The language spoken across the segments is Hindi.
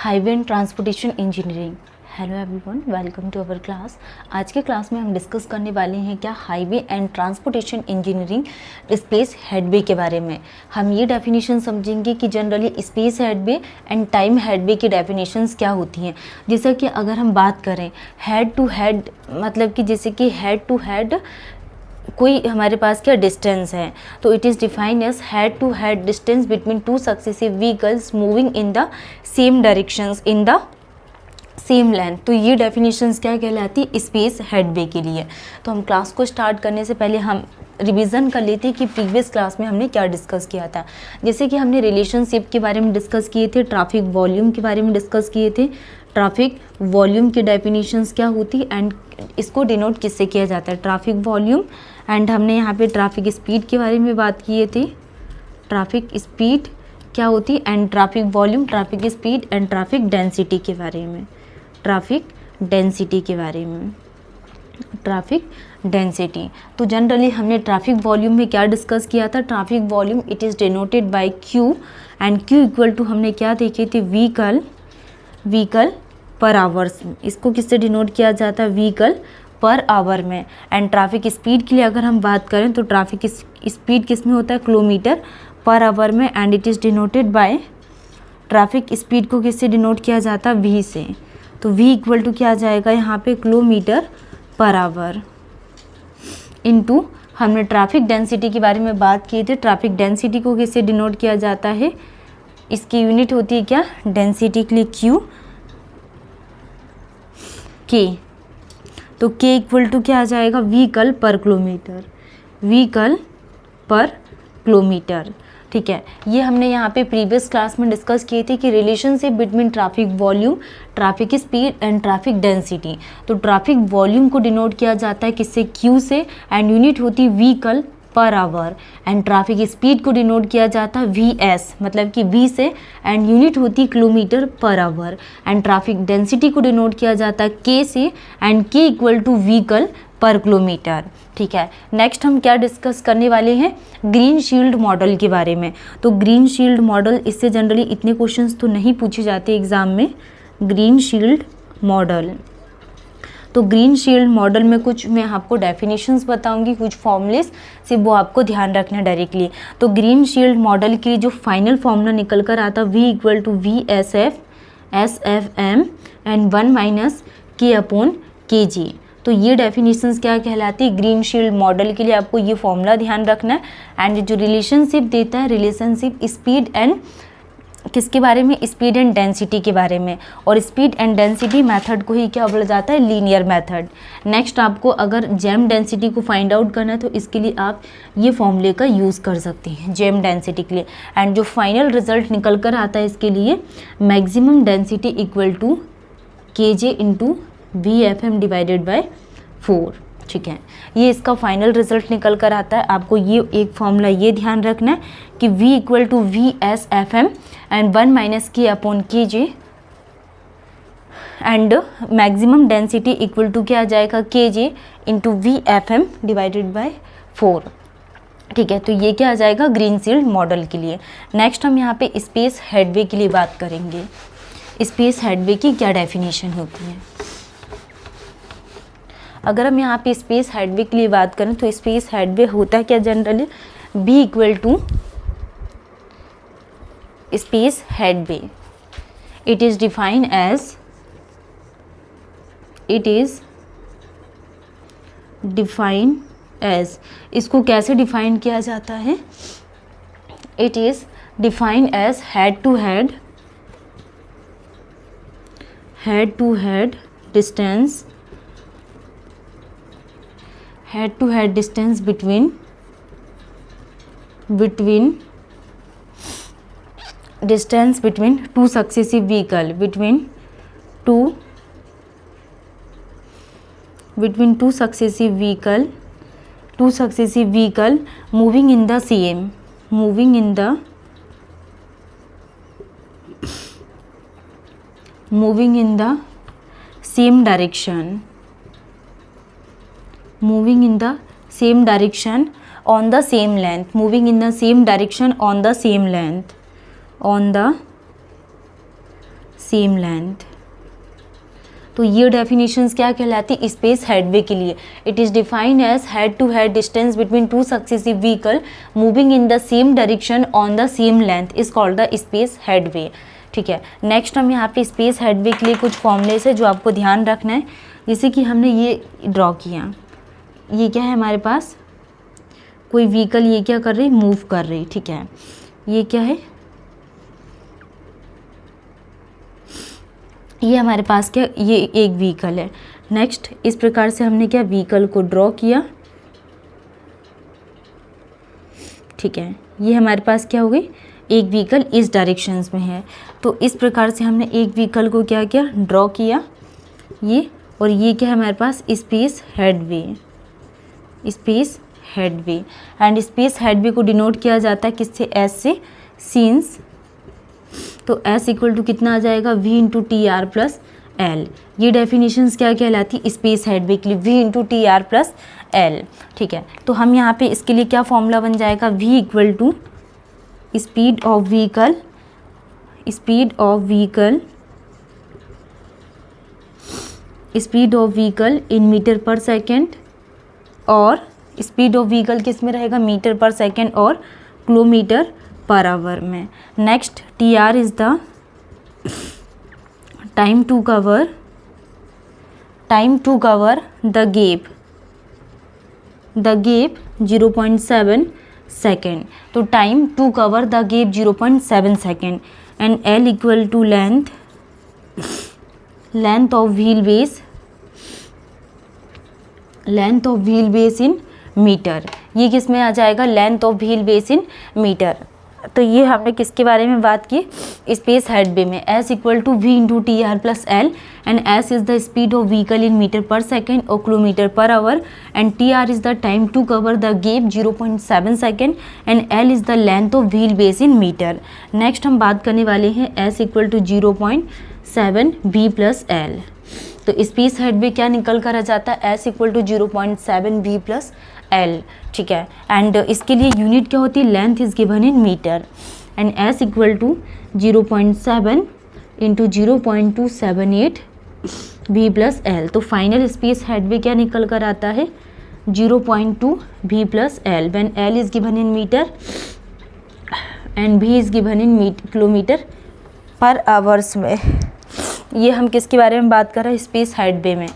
Highway and transportation engineering. Hello everyone, welcome to our class. आज के क्लास में हम डिस्कस करने वाले हैं क्या highway and transportation engineering space headway के बारे में। हम ये डेफिनेशन समझेंगे कि generally space headway and time headway की डेफिनेशंस क्या होती हैं। जैसे कि अगर हम बात करें हेड टू हेड, मतलब कि जैसे कि हेड टू हेड कोई हमारे पास क्या डिस्टेंस है, तो it is defined as head to head distance between two successive vehicles moving in the same directions in the same length. तो ये डेफिनेशंस क्या कहलाती है स्पेस हेडवे के लिए। तो हम क्लास को स्टार्ट करने से पहले हम रिवीजन कर लेते हैं कि प्रीवियस क्लास में हमने क्या डिस्कस किया था। जैसे कि हमने रिलेशनशिप के बारे में डिस्कस किए थे, ट्रैफिक वॉल्यूम के बारे में डिस्कस किए थे। ट्रैफिक वॉल्यूम की डेफिनेशंस क्या होती एंड इसको डिनोट किससे किया जाता है, ट्रैफिक वॉल्यूम। एंड हमने यहाँ पे ट्रैफिक स्पीड के बारे में बात किए थे, ट्रैफिक स्पीड क्या होती and traffic volume, traffic speed and traffic density के बारे में, ट्रैफिक डेंसिटी के बारे में, ट्रैफिक डेंसिटी। तो जनरली हमने ट्रैफिक वॉल्यूम में क्या डिस्कस किया था, traffic volume it is denoted by Q and Q equal to हमने क्या देखे थे, व्हीकल पर आवर्स। इसको किससे डिनोट किया जाता है, व्हीकल पर आवर में। एंड ट्रैफिक स्पीड के लिए अगर हम बात करें तो ट्रैफिक स्पीड किस में होता है, किलोमीटर पर आवर में। And it is denoted bye, traffic speed को किससे डिनोट किया जाता है, वी से। तो वी इक्वल टू क्या आ जाएगा यहाँ पे, किलोमीटर पर आवर इनटू हमने ट्रैफिक डेंसिटी के बारे में बात की थी। ट्रैफिक डेंसिटी को किससे डिनोट किया जाता है, इसकी यूनिट होती है क्या, डेंसिटी के लिए क्यू, के। तो के इक्वल टू क्या आ जाएगा, व्हीकल पर किलोमीटर, व्हीकल पर किलोमीटर। ठीक है, ये हमने यहाँ पे प्रीवियस क्लास में डिस्कस किए थे कि relationship between traffic volume, traffic speed and traffic density. तो ट्रैफिक वॉल्यूम को डिनोट किया जाता है किससे, क्यू से, एंड यूनिट होती व्हीकल पर आवर। एंड ट्रैफिक स्पीड को डिनोट किया जाता है वी एस, मतलब कि वी से, एंड यूनिट होती kilometre per hour. And traffic density को डिनोट किया जाता है के से, एंड के इक्वल टू व्हीकल पर किलोमीटर। ठीक है, नेक्स्ट हम क्या डिस्कस करने वाले हैं, ग्रीन शील्ड मॉडल के बारे में। तो ग्रीन शील्ड मॉडल, इससे जनरली इतने क्वेश्चंस तो नहीं पूछे जाते एग्जाम में। ग्रीन शील्ड मॉडल, तो ग्रीन शील्ड मॉडल में कुछ मैं आपको डेफिनेशंस बताऊंगी, कुछ फॉर्मूलेस से वो आपको ध्यान रखना डायरेक्टली। तो ग्रीन शील्ड मॉडल की जो फाइनल फॉर्मूला निकल कर आता V equal to V S F M and 1 minus K upon K G. तो ये डेफिनेशंस क्या कहलाती है, ग्रीन शील्ड मॉडल के लिए आपको ये फॉर्मूला ध्यान रखना है। एंड जो रिलेशनशिप देता है, रिलेशनशिप स्पीड एंड किसके बारे में, स्पीड एंड डेंसिटी के बारे में। और स्पीड एंड डेंसिटी मेथड को ही क्या बोला जाता है, लीनियर मेथड। नेक्स्ट आपको अगर जेम डेंसिटी को फाइंड आउट करना है तो इसके लिए आप ये फॉर्मूले का यूज़ कर सकते हैं जेम डेंसिटी के लिए। एंड जो फाइनल रिजल्ट निकल कर आता है इसके लिए, maximum density equal to K J into V F M divided by 4। ठीक है, ये इसका फाइनल रिजल्ट निकल कर आता है। आपको ये एक फॉर्मूला ये ध्यान रखना है कि V equal to V S F M and 1 minus K upon K J, and maximum density equal to क्या आ जाएगा, K J into V F M divided by 4। ठीक है, तो ये क्या आ जाएगा ग्रीन शील्ड मॉडल के लिए। नेक्स्ट हम यहाँ पे स्पेस हेडवे के लिए बात करेंगे। स्पेस हेडवे की क्या डेफिनेशन होती है। अगर हम यहाँ पे स्पेस हेडवे के लिए बात करें तो स्पेस हेडवे होता है क्या, generally B equal to space headway it is defined as, इसको कैसे डिफाइन किया जाता है, it is defined as head to head distance, head to head distance between two successive vehicle, between two successive vehicle moving in the same direction, moving in the same direction on the same length, moving in the same direction on the same length, on the same length. तो ये डेफिनेशंस क्या कहलाती, स्पेस हेडवे के लिए। It is defined as head to head distance between two successive vehicle moving in the same direction on the same length is called the space headway. ठीक है, नेक्स्ट हम यहाँ पे स्पेस हेडवे के लिए कुछ फॉर्मूलेस है जो आपको ध्यान रखना है। जैसे कि हमने ये ड्रॉ किया, ये क्या है हमारे पास, कोई व्हीकल ये क्या कर रही, मूव कर रही। ठीक है, ये क्या है, ये हमारे पास क्या, ये एक व्हीकल है। नेक्स्ट इस प्रकार से हमने क्या व्हीकल को ड्रॉ किया। ठीक है, ये हमारे पास क्या हो गई, एक व्हीकल इस डायरेक्शंस में है। तो इस प्रकार से हमने एक व्हीकल को क्या किया, ड्रॉ किया ये, और ये क्या है हमारे पास, space headway, space headway. And space headway को डिनोट किया जाता है किससे, एस से, सीन्स। तो S इक्वल टू कितना आ जाएगा, V into T R plus L. ये डेफिनेशंस क्या कहलाती, स्पेस हेडवे के लिए V into T R plus L. ठीक है, तो हम यहाँ पे इसके लिए क्या फॉर्मूला बन जाएगा, V equal to speed of vehicle, speed of vehicle, speed of vehicle in metre per second, और स्पीड ऑफ व्हीकल किस में रहेगा, मीटर पर सेकेंड और किलोमीटर पर आवर में। Next T R is the time to cover the gap 0.7 second. तो time to cover the gap 0.7 second. And L equal to length of wheel base in metre. ये किस में आ जाएगा, length of wheel base in metre. तो ये हमने किसके बारे में बात की, स्पेस हेडवे में। S equal to V into T R plus L, and S is the speed of vehicle in metre per second और kilometre per hour, and T R is the time to cover the gap 0.7 second, and L is the length of wheel base in metre. Next हम बात करने वाले हैं S equal to 0.7 V plus L. तो स्पेस हेडवे क्या निकल कर आ जाता है, S equal to 0.7 V plus L. ठीक है, एंड इसके लिए यूनिट क्या होती है, length is given in metre, and S equal to 0.7 into 0.278 V plus L. तो फाइनल स्पेस हेडवे क्या निकल कर आता है, 0.2 V plus L, when L is given in metre and V is given in kilometre per hours में। ये हम किसके बारे में बात कर रहे हैं, स्पेस हेडवे में,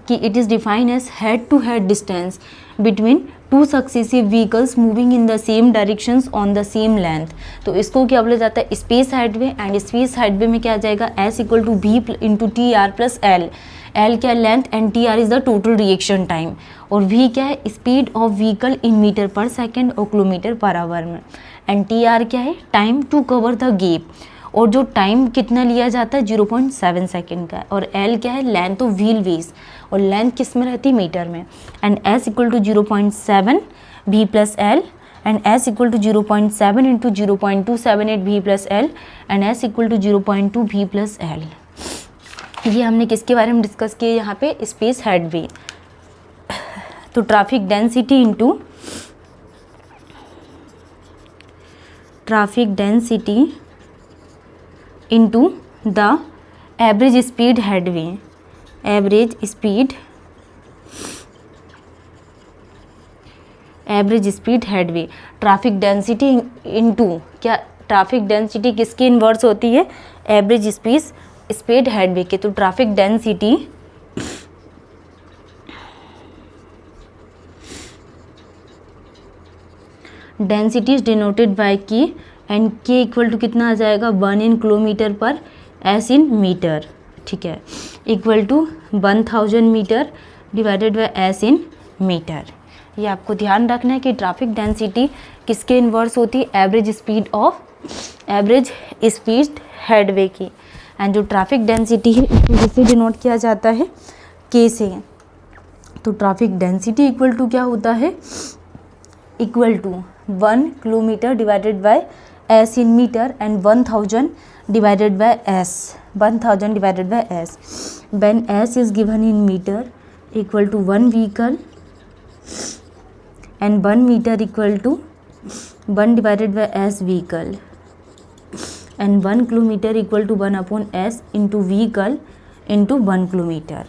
कि it is defined as head to head distance between two successive vehicles moving in the same directions on the same length. तो इसको क्या बोला जाता है, space headway. And space headway में क्या आ जाएगा, S equal to V into T R plus L. L क्या है, length, and T R is the total reaction time, और V क्या है, speed of vehicle in metre per second और किलोमीटर पर आवर में, एंड टी आर क्या है, time to cover the gap, और जो टाइम कितना लिया जाता है 0.7 सेकेंड का, और L क्या है, लेंथ ऑफ व्हील बेस, और लेंथ किस में रहती है, मीटर में, and S equal to 0.7 V plus L, and S equal to 0.7 into 0.278 V plus L, and S equal to 0.2 V plus L. ये हमने किसके बारे में डिस्कस किए यहाँ पे, स्पेस हेडवे। तो traffic density into the average speed headway, average speed headway. Traffic density into क्या, ट्रैफिक डेंसिटी किसकी इन्वर्स होती है, एवरेज स्पीड हेडवे के। तो traffic density is denoted by K, and K equal to कितना आ जाएगा, 1 in kilometre per, S in metre. ठीक है, equal to 1000 metre divided by S in metre. ये आपको ध्यान रखना है कि ट्रैफिक डेंसिटी किसके इन्वर्स होती है, एवरेज स्पीड हेडवे की। एंड जो ट्रैफिक डेंसिटी है इसको किससे डिनोट किया जाता है, K से। तो ट्रैफिक डेंसिटी इक्वल टू क्या होता है, equal to 1 kilometre divided by S in metre, and 1000 divided by S, 1000 divided by S, when S is given in meter equal to 1 vehicle, and 1 meter equal to 1 divided by S vehicle, and 1 kilometre equal to 1/s into vehicle into 1 kilometre.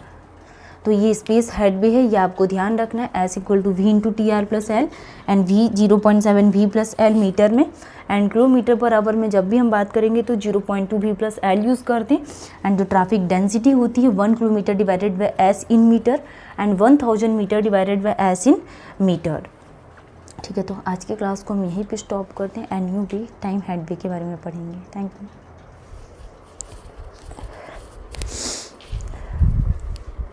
तो ये स्पेस हेडवे है, ये आपको ध्यान रखना है। S equal to V into T R plus L and V 0.7 V plus L metre में, एंड किलोमीटर पर आवर में जब भी हम बात करेंगे तो 0.2 वी प्लस एल यूज़ करते हैं। एंड जो ट्रैफिक डेंसिटी होती है 1 kilometre divided by S in metre and 1000 metre divided by S in metre. ठीक है, तो आज के क्लास को हम यहीं पे स्टॉप करते हैं and new day time headway के बारे में पढ़ेंगे। Thank you.